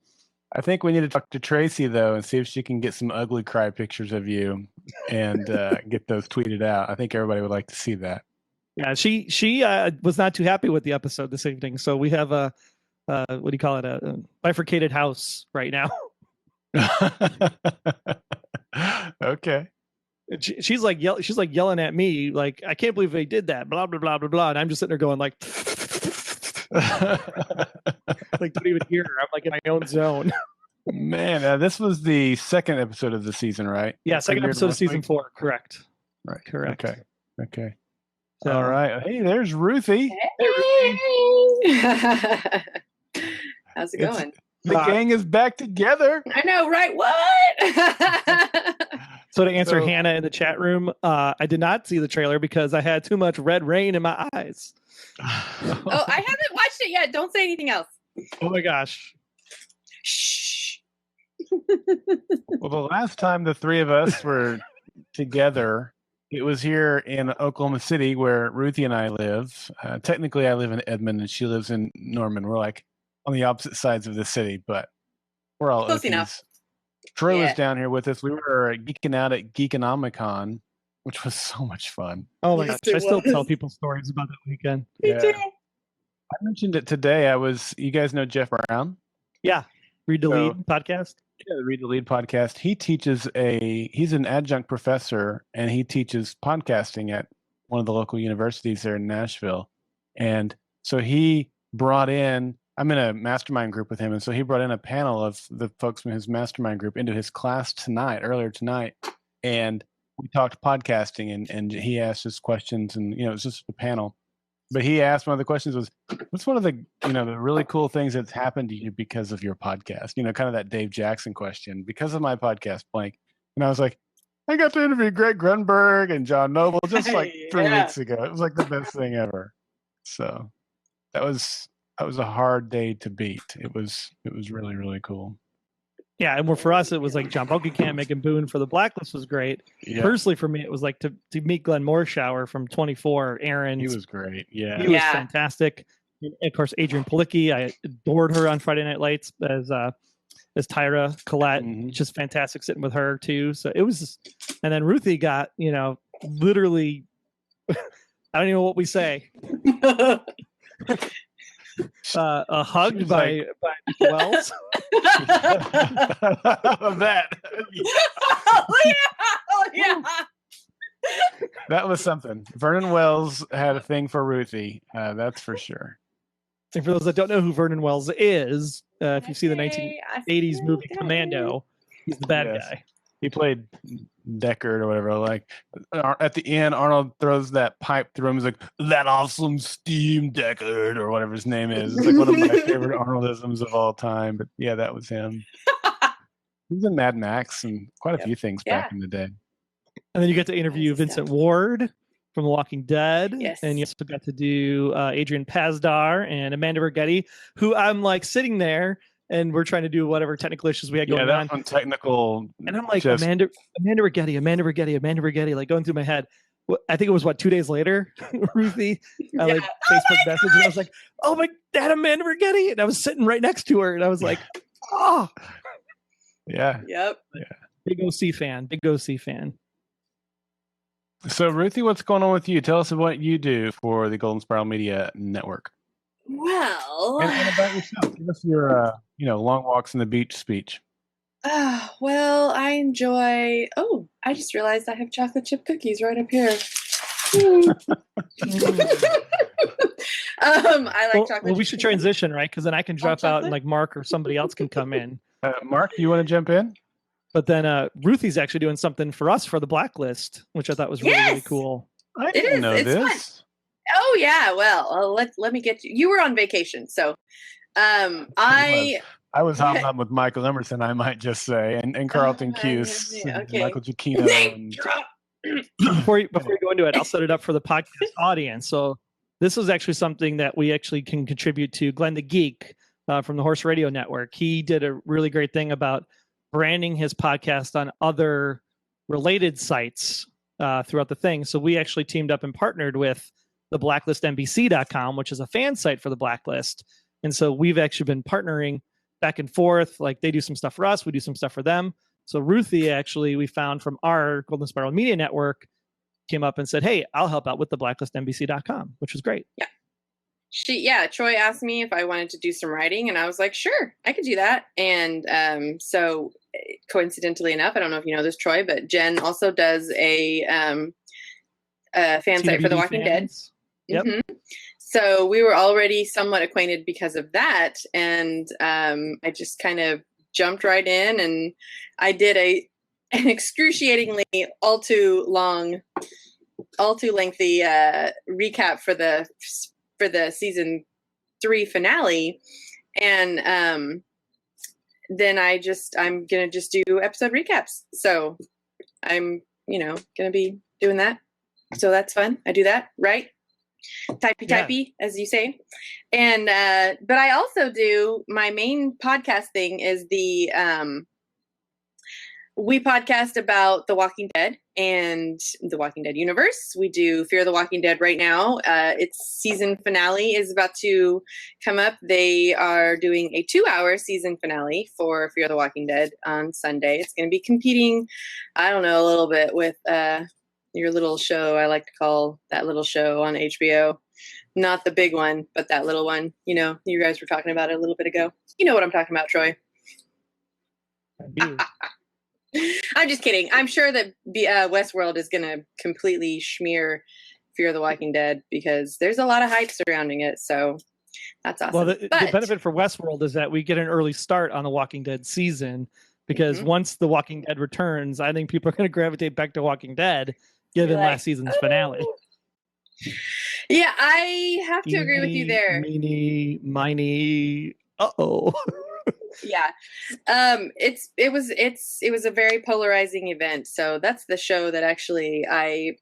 I think we need to talk to Tracy, though, and see if she can get some ugly cry pictures of you and get those tweeted out. I think everybody would like to see that. Yeah, she was not too happy with the episode this evening. So we have a what do you call it? A bifurcated house right now. Okay. She's like yelling at me, like, I can't believe they did that. Blah blah blah blah blah. And I'm just sitting there going like, like, don't even hear her. I'm like in my own zone. Man, this was the 2nd episode of the season, right? Yeah, 2nd episode of season 4. Correct. Right. Correct. Okay. All right. Hey, there's Ruthie. Hey. How's it going? The gang is back together. I know, right? What? So to answer Hannah in the chat room, I did not see the trailer because I had too much red rain in my eyes. Oh, I haven't watched it yet. Don't say anything else. Oh my gosh. Shh. Well, the last time the three of us were together, it was here in Oklahoma City where Ruthie and I live. Technically, I live in Edmond and she lives in Norman. We're like on the opposite sides of the city, but we're all Close Okies. enough. Troy was Yeah. down here with us. We were geeking out at Geekonomicon, which was so much fun. Oh my Yes, gosh, I it still tell was. people stories about that weekend. Me Yeah. too. I mentioned it today. You guys know Jeff Brown? Yeah, Read the So- Lead podcast. Yeah, the Read the Lead podcast. He's an adjunct professor and he teaches podcasting at one of the local universities there in Nashville. And so he brought in, I'm in a mastermind group with him. And so he brought in a panel of the folks from his mastermind group into his class earlier tonight. And we talked podcasting and he asked us questions and, it was just a panel. But he asked one of the questions was, what's one of the, the really cool things that's happened to you because of your podcast? Kind of that Dave Jackson question, because of my podcast, blank. And I was like, I got to interview Greg Grunberg and John Noble just like 3 Yeah. weeks ago. It was like the best thing ever. So that was a hard day to beat. It was really, really cool. Yeah, and for us, it was like John Bokenkamp making Boone for the Blacklist was great. Yeah, Personally, for me, it was like to meet Glenn Morshower from 24. Aaron, he was great. Yeah. he was Yeah. fantastic. And of course, Adrienne Palicki, I adored her on Friday Night Lights as Tyra Collette. Mhm. Just fantastic sitting with her too. So it was, and then Ruthie got literally, I don't even know what we say. Hugged was by Mr. Wells. that Oh yeah. that was something. Vernon Wells had a thing for Ruthie. That's for sure. And for those that don't know who Vernon Wells is, if you see the 1980s movie Commando, he's the bad Yes. guy. He played Deckard or whatever. Like at the end, Arnold throws that pipe through him. He's like, "That awesome steam Deckard," or whatever his name is. It's like one of my favorite Arnoldisms of all time. But yeah, that was him. He was in Mad Max and quite a Yep. few things Yeah. back in the day. And then you get to interview Nice Vincent stuff. Ward from The Walking Dead. Yes. And you also got to do Adrian Pazdar and Amanda Rigetti, who I'm like sitting there and we're trying to do whatever technical issues we had Yeah, going that on. one technical. And I'm like, just- Amanda Rigetti, like going through my head. I think it was 2 days later, Ruthie, I like Facebook message, and I was like, "Oh my dad, Amanda Rigetti!" And I was sitting right next to her, and I was like, "Oh, Yeah. Yep. big OC fan." So Ruthie, what's going on with you? Tell us what you do for the Golden Spiral Media Network. Well, And about yourself. Give us your long walks on the beach speech. well, I enjoy. Oh, I just realized I have chocolate chip cookies right up here. I like chocolate. Well, we chip should cookies. transition, right? Because then I can drop out and chocolate? like Mark or somebody else can come in. Mark, do you want to jump in? But then Ruthie's actually doing something for us for the Blacklist, which I thought was really, really Yes! cool. I It didn't is, know it's this. Oh yeah. Well, let me get you. You were on vacation, so I was hobnobbing with Michael Emerson, I might just say, and Carlton Oh, Cuse, yeah, and okay. Michael Giacchino. and- Before you go into it, I'll set it up for the podcast audience. So this is actually something that we actually can contribute to. Glenn the Geek from the Horse Radio Network. He did a really great thing about branding his podcast on other related sites throughout the thing. So we actually teamed up and partnered with the blacklistnbc.com, which is a fan site for the Blacklist. And so we've actually been partnering back and forth. Like they do some stuff for us, we do some stuff for them. So Ruthie, actually, we found from our Golden Spiral Media Network, came up and said, "Hey, I'll help out with the blacklistnbc.com," which was great. Troy asked me if I wanted to do some writing, and I was like, sure, I could do that. And so coincidentally enough, I don't know if you know this, Troy, but Jen also does a fan site for The TWD Walking Dead. fans. Yep. Mhm. So we were already somewhat acquainted because of that. And I just kind of jumped right in, and I did an excruciatingly all too lengthy recap for the season 3 finale. And then I'm going to just do episode recaps. So I'm, going to be doing that. So that's fun. I do that, right? Typey, as you say. And, but I also do, my main podcast thing is the we podcast about The Walking Dead and The Walking Dead universe. We do Fear the Walking Dead right now. Its season finale is about to come up. They are doing a 2-hour season finale for Fear the Walking Dead on Sunday. It's going to be competing, I don't know, a little bit with your little show. I like to call that little show on HBO. Not the big one, but that little one. You know, you guys were talking about it a little bit ago. You know what I'm talking about, Troy. I do. I'm just kidding. I'm sure that Westworld is going to completely smear Fear the Walking Dead because there's a lot of hype surrounding it. So that's awesome. Well, the benefit for Westworld is that we get an early start on the Walking Dead season because once the Walking Dead returns, I think people are going to gravitate back to Walking Dead given last season's finale. Yeah, I have to agree with you there. Meeny, miny. Uh-oh. Yeah. It was a very polarizing event. So that's the show that actually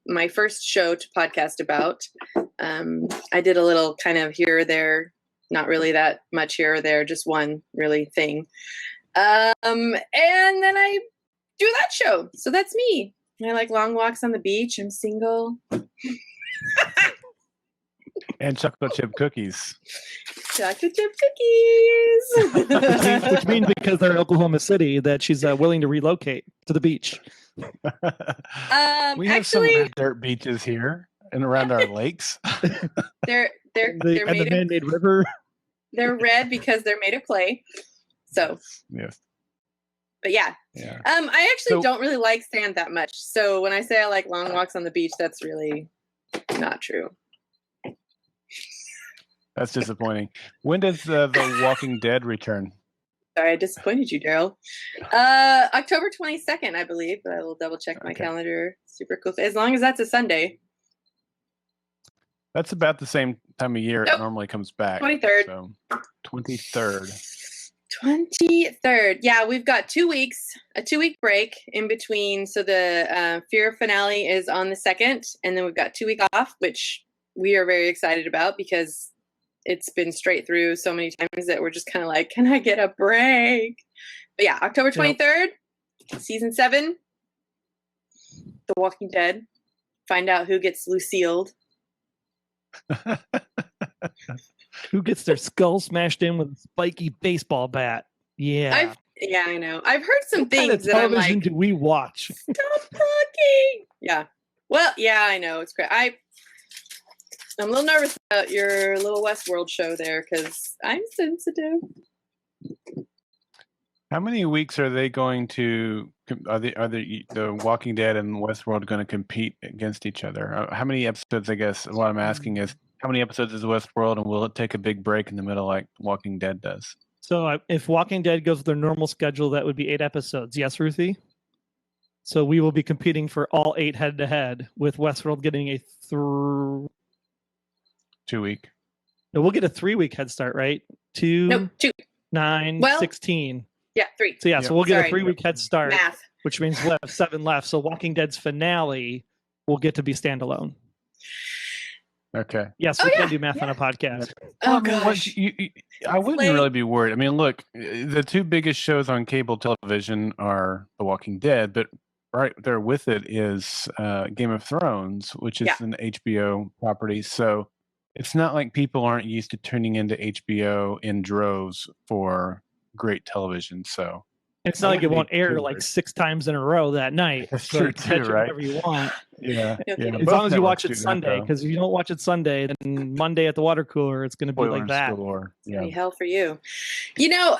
my first show to podcast about. I did a little kind of here or there, not really that much here or there, just one really thing. And then I do that show. So that's me. I like long walks on the beach. I'm single. And chocolate chip cookies. Chocolate chip cookies. which means because they're in Oklahoma City that she's willing to relocate to the beach. We have some dirt beaches here and around our lakes. They're and made the man-made river. They're red because they're made of clay. So yes. But yeah. I actually don't really like sand that much. So when I say I like long walks on the beach, that's really not true. That's disappointing. When does the Walking Dead return? Sorry, I disappointed you, Darrell. October 22nd, I believe. But I will double check my calendar. Super cool. As long as that's a Sunday. That's about the same time of year it normally comes back. 23rd. So 23rd. 23rd. Yeah, we've got 2 weeks, a 2-week break in between. So the Fear finale is on the 2nd, and then we've got 2 weeks off, which we are very excited about because it's been straight through so many times that we're just kind of like, can I get a break? But yeah, October 23rd, season 7, The Walking Dead. Find out who gets Lucille'd. Who gets their skull smashed in with a spiky baseball bat? Yeah. I know. I've heard some what things kind of that I'm television like, do we watch? Stop talking. Yeah. Well, yeah, I know. It's great. I'm a little nervous about your little Westworld show there because I'm sensitive. How many weeks are they going to? Are the Walking Dead and Westworld going to compete against each other? How many episodes? I guess what I'm asking is, how many episodes is Westworld, and will it take a big break in the middle like Walking Dead does? So if Walking Dead goes with their normal schedule, that would be 8 episodes. Yes, Ruthie? So we will be competing for all 8 head-to-head, with Westworld getting a 2-week. No, we'll get a 3-week head start, right? 2, 9, 16. Yeah, 3. So so we'll get a 3-week head start, Math. which means we'll have 7 left. So Walking Dead's finale will get to be standalone. Okay. Yes, we can do math on a podcast. Oh gosh. I wouldn't really be worried. I mean, look, the 2 biggest shows on cable television are The Walking Dead, but right there with it is Game of Thrones, which is an HBO property. So it's not like people aren't used to tuning into HBO in droves for great television. So it's not like it won't air like 6 times in a row that night. That's true too, right? Whatever you want. Yeah. As long as you watch it Sunday, because if you don't watch it Sunday, then Monday at the water cooler, it's going to be like that. It's going to be hell for you. You know,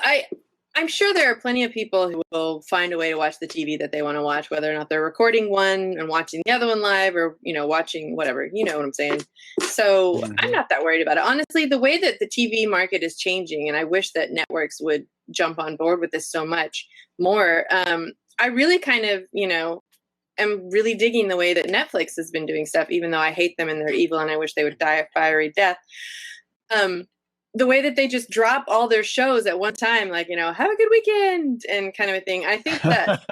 I'm sure there are plenty of people who will find a way to watch the TV that they want to watch, whether or not they're recording one and watching the other one live or, watching whatever, you know what I'm saying? So I'm not that worried about it. Honestly, the way that the TV market is changing, and I wish that networks would jump on board with this so much more. I really kind of, am really digging the way that Netflix has been doing stuff, even though I hate them and they're evil and I wish they would die a fiery death. The way that they just drop all their shows at one time, like, have a good weekend and kind of a thing. I think that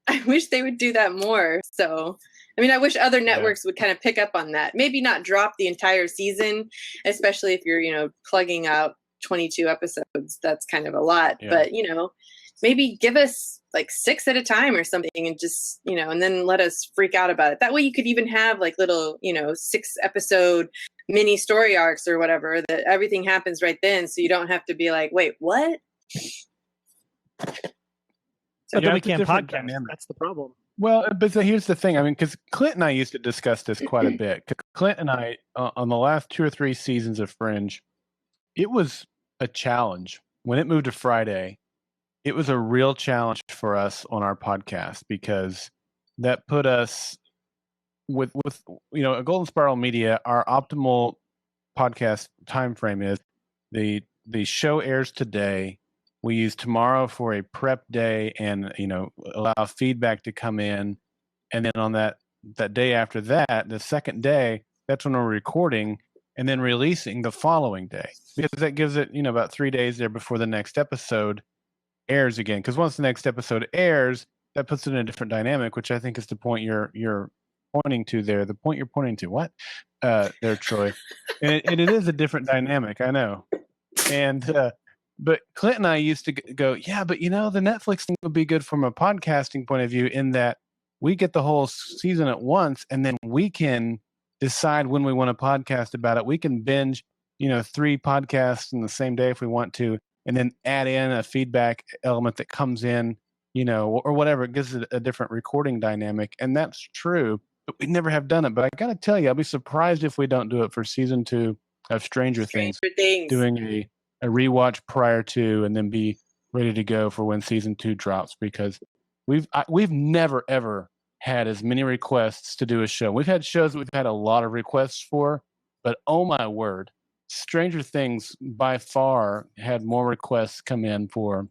I wish they would do that more. So, I wish other networks would kind of pick up on that. Maybe not drop the entire season, especially if you're, plugging out 22 episodes. That's kind of a lot. But, maybe give us like 6 at a time or something, and just, and then let us freak out about it. That way you could even have like little, 6-episode mini story arcs or whatever, that everything happens right then. So you don't have to be like, wait, what? But then we it's a can't different podcast. dynamic. That's the problem. Well, but here's the thing. I mean, because Clint and I used to discuss this quite a bit. 'Cause Clint and I, on the last 2 or 3 seasons of Fringe, it was a challenge. When it moved to Friday, it was a real challenge for us on our podcast, because that put us with a Golden Spiral Media. Our optimal podcast time frame is the show airs today. We use tomorrow for a prep day, and allow feedback to come in, and then on that day after that, the second day, that's when we're recording and then releasing the following day, because that gives it about 3 days there before the next episode airs again. Because once the next episode airs, that puts it in a different dynamic, which I think is the point you're pointing to there. The point you're pointing to, what there, Troy, and it is a different dynamic. I know, and. But Clint and I used to go, yeah, but the Netflix thing would be good from a podcasting point of view, in that we get the whole season at once, and then we can decide when we want to podcast about it. We can binge, 3 podcasts in the same day if we want to, and then add in a feedback element that comes in, or whatever. It gives it a different recording dynamic. And that's true, but we never have done it. But I got to tell you, I'll be surprised if we don't do it for season 2 of Stranger Things. Doing a rewatch prior to, and then be ready to go for when season 2 drops, because we've never ever had as many requests to do a show. We've had shows that we've had a lot of requests for, but oh my word, Stranger Things by far had more requests come in for,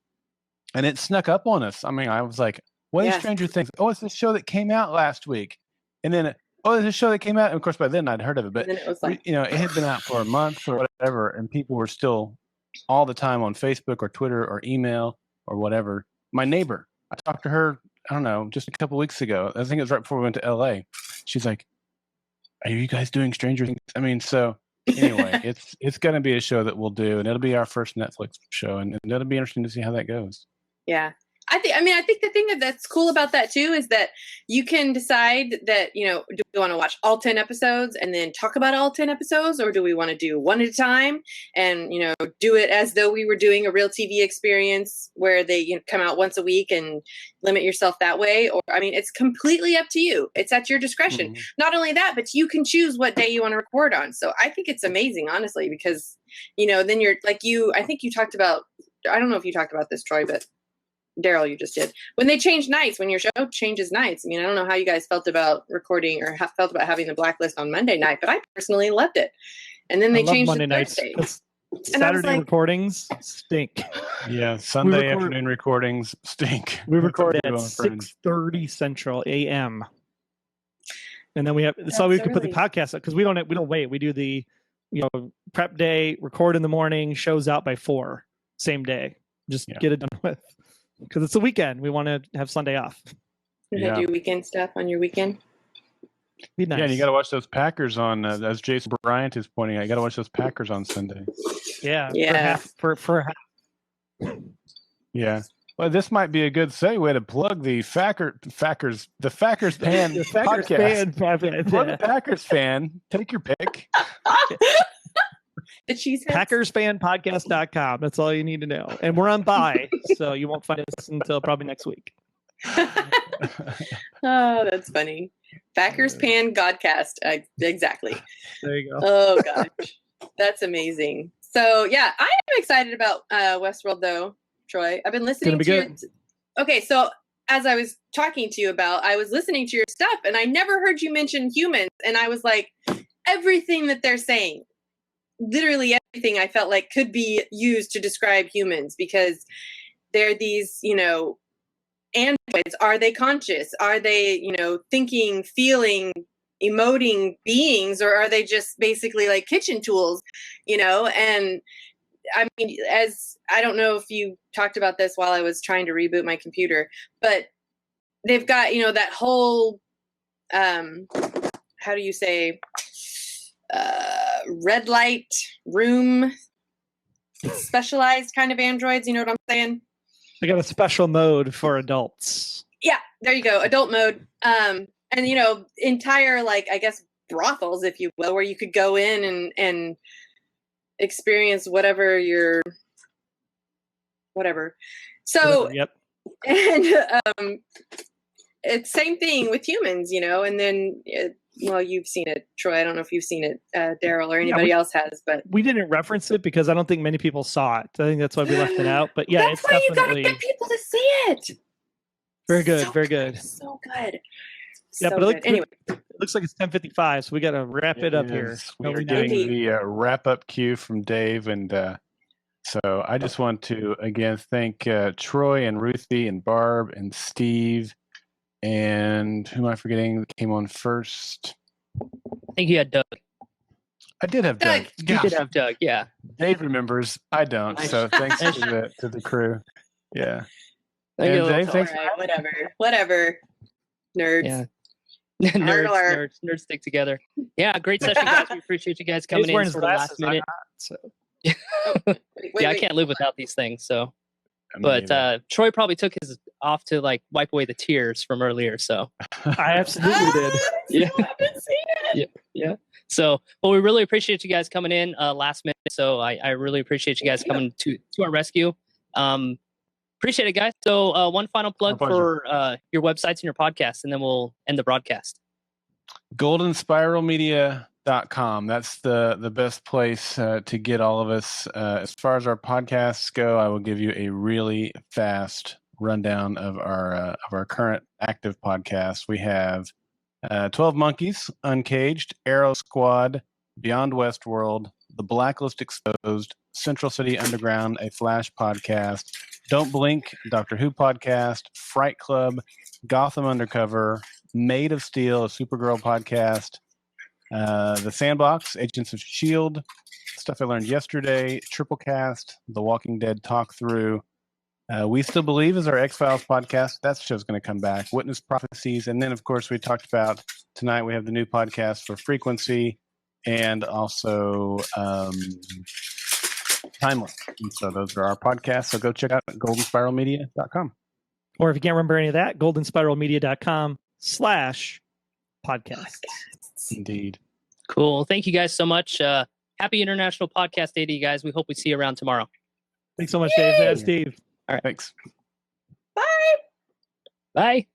and it snuck up on us. I mean, I was like, what is Stranger Things? Oh, it's the show that came out last week. And then there's a show that came out, and of course by then I'd heard of it, but it was like, it had been out for a month or whatever, and people were still all the time on Facebook or Twitter or email or whatever. My neighbor, I talked to her, I don't know, just a couple weeks ago. I think it was right before we went to LA. She's like, are you guys doing Stranger Things? I mean, so anyway, it's going to be a show that we'll do, and it'll be our first Netflix show, and it'll be interesting to see how that goes. Yeah. I think the thing that's cool about that too is that you can decide that, do we want to watch all 10 episodes and then talk about all 10 episodes, or do we want to do one at a time and, do it as though we were doing a real TV experience where they come out once a week, and limit yourself that way? Or, it's completely up to you. It's at your discretion. Mm-hmm. Not only that, but you can choose what day you want to record on. So I think it's amazing, honestly, because, then you're like I think you talked about, I don't know if you talked about this, Troy, but Darrell, you just did. When they change nights, when your show changes nights. I don't know how you guys felt about recording or felt about having the blacklist on Monday night, but I personally loved it. And then they changed Monday it nights. Thursday. Saturday recordings stink. Yeah, Sunday afternoon recordings stink. We record at 6:30 Central AM, and then we have so we can put the podcast up, because we don't wait. We do the prep day, record in the morning, shows out by 4, same day. Just get it done with. Because it's a weekend. We want to have Sunday off. You're going to do weekend stuff on your weekend? Be nice. Yeah, and you got to watch those Packers on, as Jason Bryant is pointing out, you got to watch those Packers on Sunday. Yeah. For half. Yeah. Well, this might be a good segue to plug the Fackers Fan podcast. For the Packers fan, take your pick. The cheese PackersFanPodcast.com. That's all you need to know. And we're on bye, so you won't find us until probably next week. Oh, that's funny. Packers Pan Godcast. Exactly. There you go. Oh, gosh. That's amazing. So, yeah, I am excited about Westworld, though, Troy. I've been listening to your... Okay, so as I was talking to you about, I was listening to your stuff, and I never heard you mention humans. And I was like, everything that they're saying, literally everything, I felt like could be used to describe humans, because they're these, androids. Are they conscious? Are they, thinking, feeling, emoting beings, or are they just basically like kitchen tools, And as I don't know if you talked about this while I was trying to reboot my computer, but they've got, that whole, how do you say, red light room specialized kind of androids, you know what I'm saying? I got a special mode for adults. Yeah, there you go. Adult mode. And entire, like, I guess, brothels, if you will, where you could go in and experience whatever. So, Yep. and it's same thing with humans, and then, you've seen it, Troy. I don't know if you've seen it, Darrell, or anybody else has, but we didn't reference it because I don't think many people saw it. I think that's why we left it out. But yeah, that's it's why definitely you gotta get people to see it. very good, So very good. So good. Yeah, So but good. Anyway, it looks like it's 10:55, so we got to wrap it up here. We How are we getting doing? the wrap-up cue from Dave, and so I just want to again thank Troy and Ruthie and Barb and Steve, and who am I forgetting that came on first? I think you had Doug. I did have Doug. You Gosh, did have Doug, yeah. Dave remembers. I don't. So thanks to the crew. Yeah. And Dave, all thanks. right, whatever. Nerds. Yeah. nerds stick together. Yeah, great session, guys. We appreciate you guys coming He's wearing in his for the last glasses, I'm minute. not, so. Yeah, I can't live without these things. So, Me but neither. Troy probably took his off to like wipe away the tears from earlier. So, I absolutely did. Yeah. I haven't seen it. yeah. So, well, we really appreciate you guys coming in last minute. So, I really appreciate you guys coming to our rescue. Appreciate it, guys. So, one final plug for your websites and your podcast, and then we'll end the broadcast. goldenspiralmedia.com. That's the best place to get all of us. As far as our podcasts go, I will give you a really fast rundown of our current active podcasts. We have 12 Monkeys, Uncaged, Arrow Squad, Beyond Westworld, The Blacklist Exposed, Central City Underground, a Flash podcast, Don't Blink, Doctor Who podcast, Fright Club, Gotham Undercover, Made of Steel, a Supergirl podcast, The Sandbox, Agents of S.H.I.E.L.D., Stuff I Learned Yesterday, Triple Cast, The Walking Dead Talk Through, We Still Believe is our X-Files podcast. That show's going to come back. Witness Prophecies. And then, of course, we talked about tonight we have the new podcast for Frequency and also Timeless. And so those are our podcasts. So go check out goldenspiralmedia.com. Or if you can't remember any of that, goldenspiralmedia.com/podcast. Indeed. Cool. Thank you guys so much. Happy International Podcast Day to you guys. We hope we see you around tomorrow. Thanks so much, Dave. That's Steve. All right. Thanks. Bye. Bye.